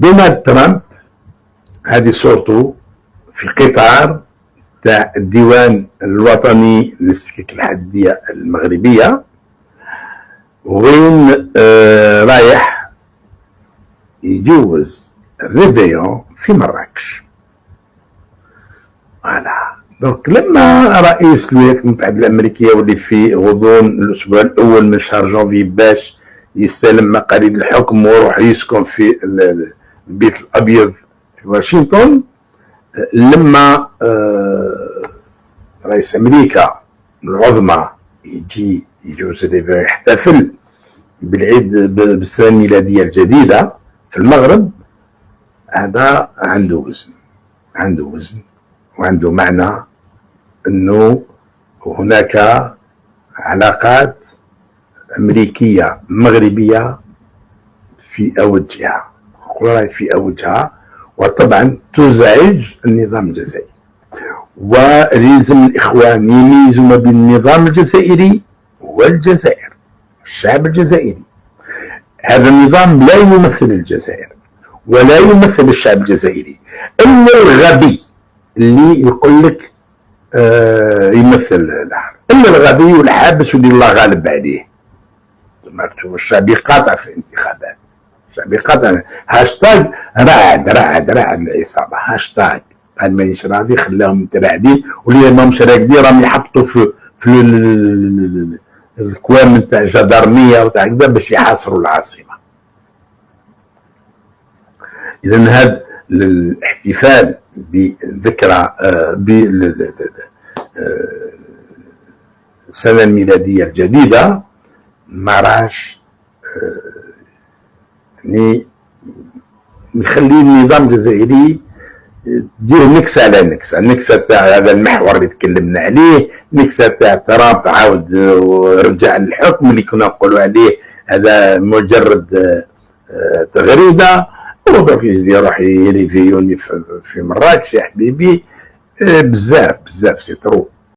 دونالد ترامب هذه صورته في قطار تاع الديوان الوطني للسكك الحدية المغربية، وين رايح يجوز الريفيون في مراكش. فوالا دونك لما رئيس الولايات المتحدة الأمريكية ولي في غضون الأسبوع الأول من شهر جونفي باش يستلم مقاليد الحكم ويروح يسكن في البيت الأبيض في واشنطن، لما رئيس أمريكا العظمى يجي يجوز الريفيون يحتفل بالعيد بالسنة الميلادية الجديدة في المغرب، هذا عنده وزن، عنده وزن وعنده معنى انه هناك علاقات امريكية مغربية في اوجها، في اوجها، وطبعا تزعج النظام الجزائري. ولازم الاخوان يميزوا ما بين النظام الجزائري والجزائر، الشعب الجزائري. هذا النظام لا يمثل الجزائر ولا يمثل الشعب الجزائري، الا الغبي اللي يقول لك يمثل الآخر، الا الغبي والحابس واللي الله غالب عليه. الشعب يقاطع في الانتخابات، الشعب يقاطع. هاشتاج رعد العصابه، هاشتاج هاد مانيش راضي خلاهم متراعدين، واللي ماهمش راقدين راهم يحطوا في الكوام نتاع الجدارميه وتاع كذا باش يحاصروا العاصمه. اذا هذا الاحتفال بذكرى السنه الميلاديه الجديده ما راهش يعني نخلي النظام الجزائري دير نكسه على نكسه، النكسه تاع هذا المحور اللي تكلمنا عليه، نكسه تاع ترامب عاود رجع للحكم اللي كنا نقولوا عليه هذا مجرد تغريده، وضرب يروح يريفيوني في مراكش يا حبيبي. بزاف سي ترو.